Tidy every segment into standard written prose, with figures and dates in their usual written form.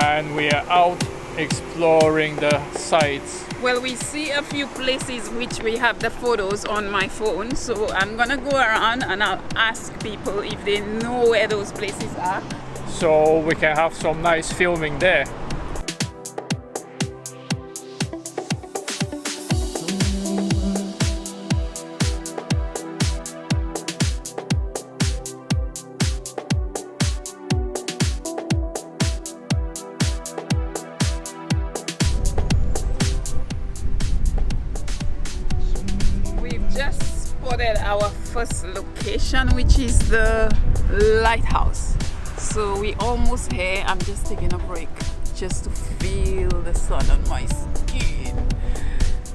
and we are out exploring the sites. Well, we see a few places which we have the photos on my phone, so I'm gonna go around and I'll ask people if they know where those places are, so we can have some nice filming there. Our first location, which is the Lighthouse. So we almost here. I'm just taking a break just to feel the sun on my skin.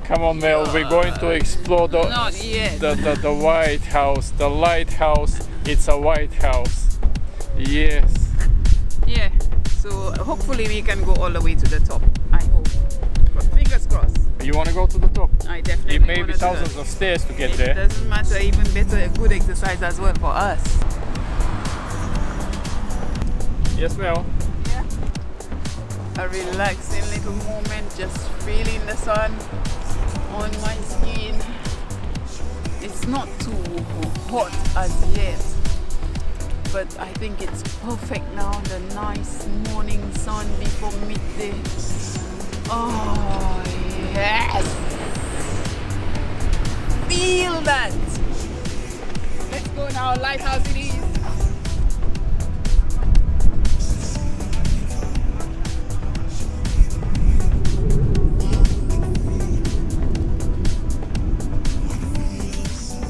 Come on, Mel, we're going to explore the White House. The Lighthouse, it's a White House. Yes. Yeah, so hopefully we can go all the way to the top, I hope. But fingers crossed. You want to go to the top? I definitely. It may be thousands of stairs to get there. It doesn't matter, even better, a good exercise as well for us. Yes, Mel? Yeah. A relaxing little moment, just feeling the sun on my skin. It's not too hot as yet, but I think it's perfect now. The nice morning sun before midday. Oh, yes! Feel that! Let's go now, Lighthouse it is.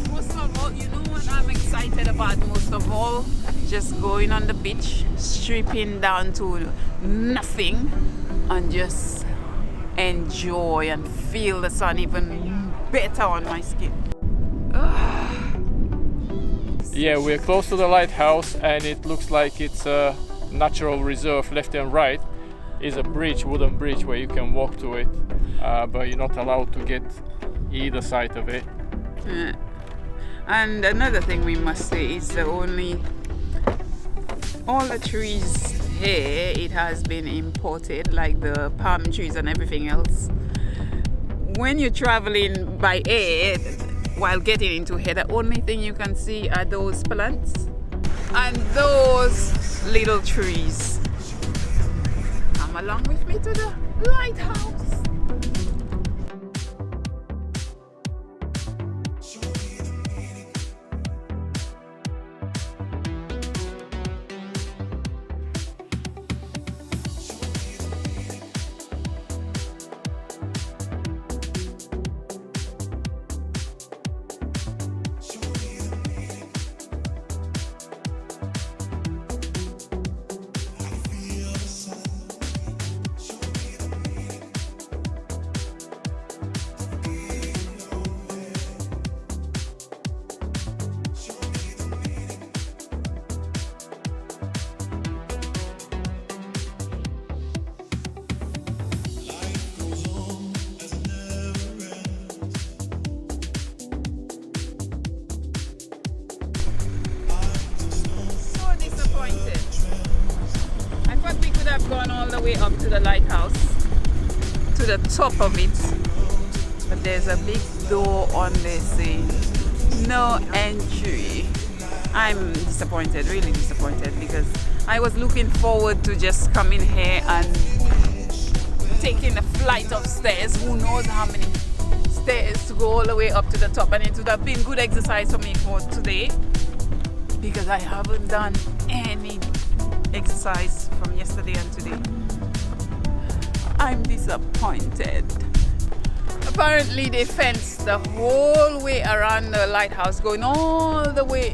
Most of all, you know what I'm excited about most of all? Just going on the beach, stripping down to nothing and just enjoy and feel the sun even better on my skin. Yeah, we're close to the lighthouse and it looks like it's a natural reserve. Left and right is a bridge, wooden bridge, where you can walk to it, but you're not allowed to get either side of it. And another thing we must say is all the trees here, it has been imported, like the palm trees and everything else. When you're traveling by air, while getting into here, the only thing you can see are those plants and those little trees. Come along with me to the lighthouse. I thought we could have gone all the way up to the lighthouse, to the top of it, but there's a big door on there saying no entry. I'm disappointed, really disappointed, because I was looking forward to just coming here and taking a flight of stairs, who knows how many stairs to go all the way up to the top, and it would have been good exercise for me for today, because I haven't done any exercise from yesterday and today. I'm disappointed. Apparently they fenced the whole way around the lighthouse, going all the way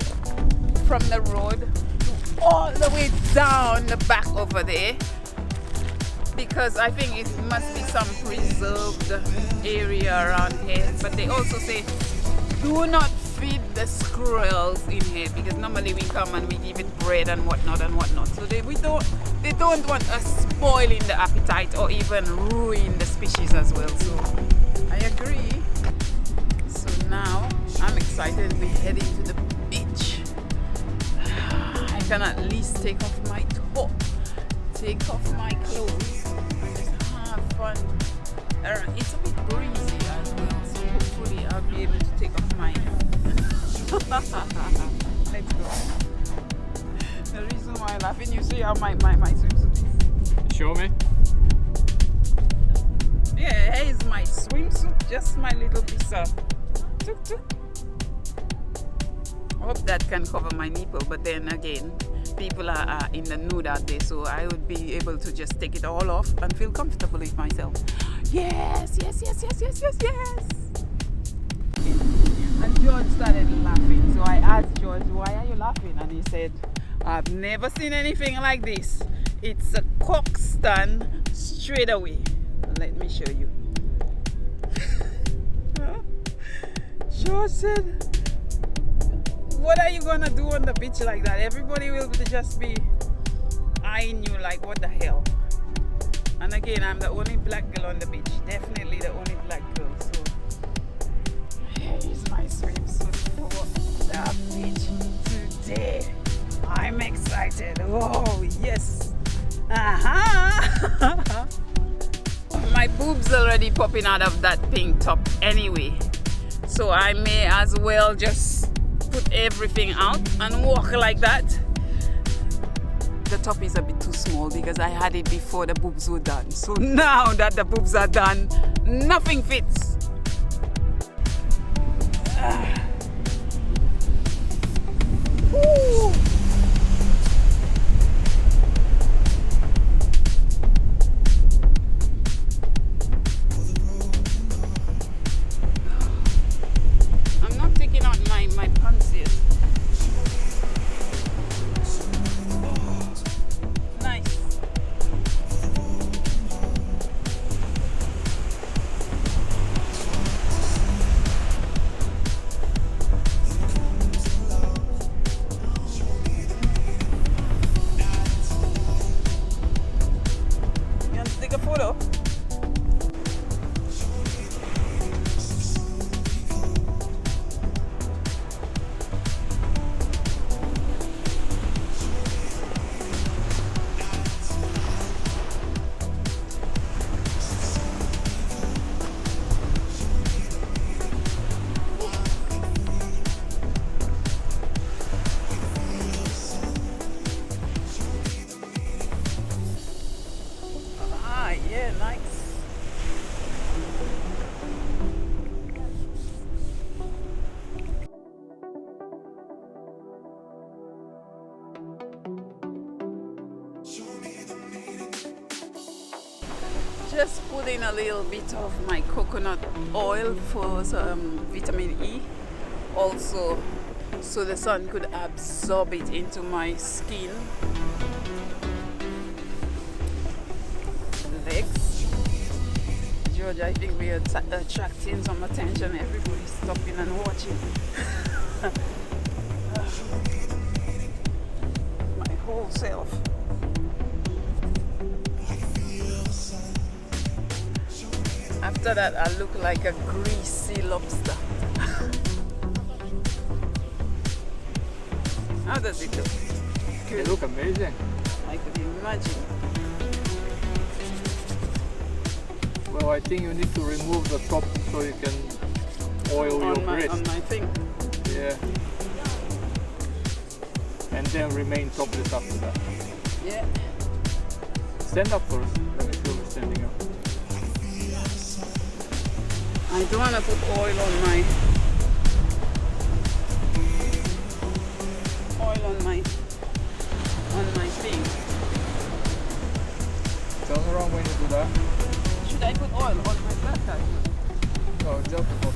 from the road to all the way down the back over there, because I think it must be some preserved area around here. But they also say do not feed the squirrels in here, because normally we come and we give it bread and whatnot and whatnot. So they don't want us spoiling the appetite or even ruin the species as well. So I agree. So now I'm excited. We're heading to the beach. I can at least take off my top take off my clothes and just have fun. It's a bit breezy as well, so hopefully I'll be able to take off my let's go. The reason why I'm laughing, you see how my swimsuit is. Show me. Yeah, here is my swimsuit, just my little piece of tuk-tuk. Hope that can cover my nipple, but then again, people are in the nude out there, so I would be able to just take it all off and feel comfortable with myself. Yes, yes, yes, yes, yes, yes, yes. And George started laughing, so I asked George, why are you laughing? And he said, I've never seen anything like this. It's a cock stand straight away. Let me show you. George said, what are you gonna do on the beach like that? Everybody will just be eyeing you like, what the hell? And again, I'm the only black girl on the beach. Definitely the only black girl. So here is my swimsuit for the beach today. I'm excited. Oh yes. My boobs already popping out of that pink top anyway. So I may as well just put everything out and walk like that. The top is a bit too small because I had it before the boobs were done. So now that the boobs are done, nothing fits. Woo. I'm not taking out my pants yet. Yeah, nice. Just put in a little bit of my coconut oil for some vitamin E. Also, so the sun could absorb it into my skin. Legs. George, I think we are attracting some attention. Everybody's stopping and watching. My whole self. After that, I look like a greasy lobster. How does it look? Good. They look amazing. I could imagine. Well, I think you need to remove the top so you can oil your wrist. On my thing. Yeah. And then remain topless after that. Yeah. Stand up first. Let me feel you standing up. I don't want to put oil on my thing. Turn around when you do that. Should I put oil on my flat tire? No, just put.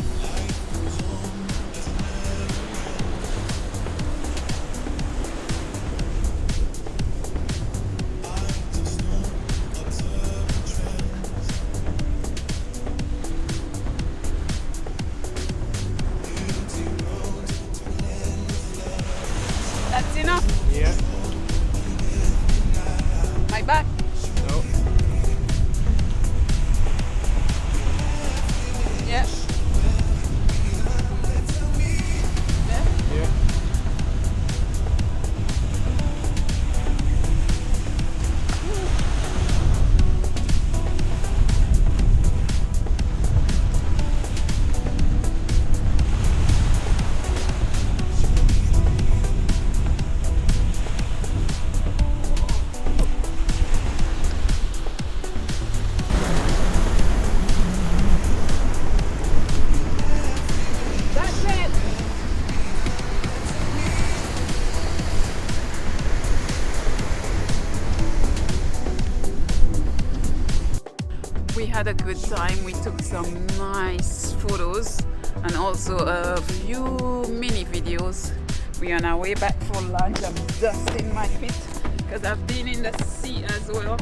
had a good time. We took some nice photos and also a few mini videos. We're on our way back for lunch. I'm dusting my feet because I've been in the sea as well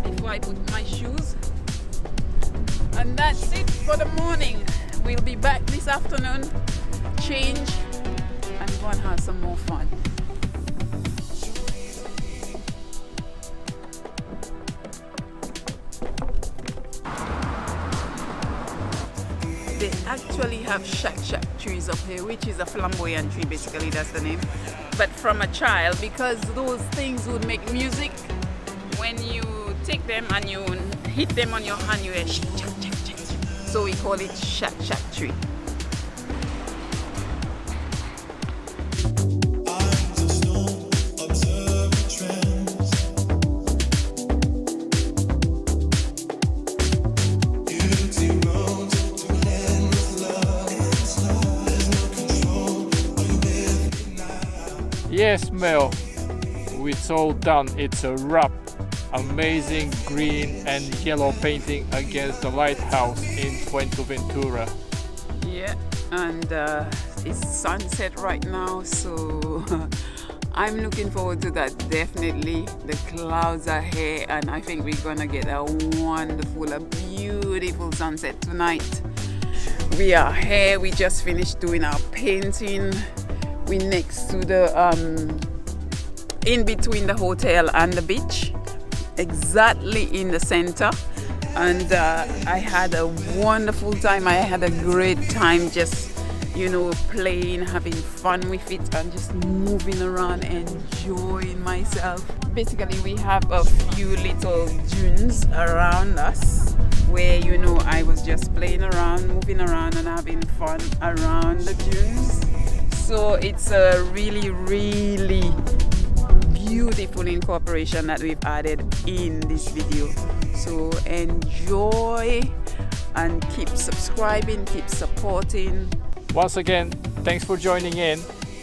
before I put my shoes. And that's it for the morning. We'll be back this afternoon, change, and go and have some more fun. They actually have shack trees up here, which is a flamboyant tree, basically, that's the name. But from a child, because those things would make music, when you take them and you hit them on your hand, you hear shack, shack, shack, shack. So we call it shack tree. Yes, Mel, it's all done. It's a wrap. Amazing green and yellow painting against the lighthouse in Fuerteventura. Yeah, and it's sunset right now, so I'm looking forward to that. Definitely, the clouds are here, and I think we're gonna get a wonderful, a beautiful sunset tonight. We are here. We just finished doing our painting. We're next to the in between the hotel and the beach, exactly in the center. And I had a wonderful time. I had a great time just, you know, playing, having fun with it, and just moving around, enjoying myself. Basically, we have a few little dunes around us where, you know, I was just playing around, moving around, and having fun around the dunes. So it's a really, really beautiful incorporation that we've added in this video. So enjoy and keep subscribing, keep supporting. Once again, thanks for joining in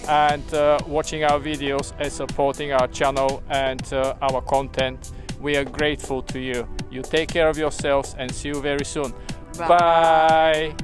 and watching our videos and supporting our channel and our content. We are grateful to you. You take care of yourselves and see you very soon. Bye.